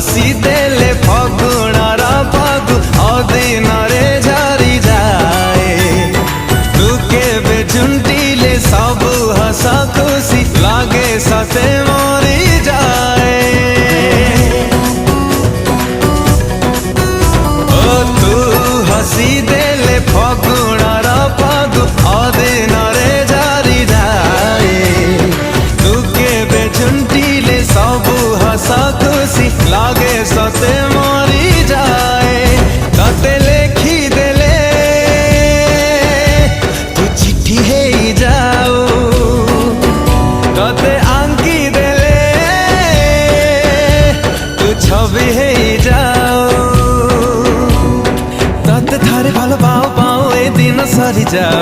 हसी देले फगुणार फागु अदिनरे झरी जाए तू केबे झुंटिले सब हस खुशी लागे सते मरी जाए ओ तू हसी देले फगुणार फागु अदिनरे झरी जाए तू केबे झुंटिले सब हस खुशी लागे सते मरी जाए तते लेखी देले तू चिट्ठी हे जाओ तते आंकी देले तू छवि हे जाओ तते थारे भालो पाओ पाओ ए दिन सरी जाओ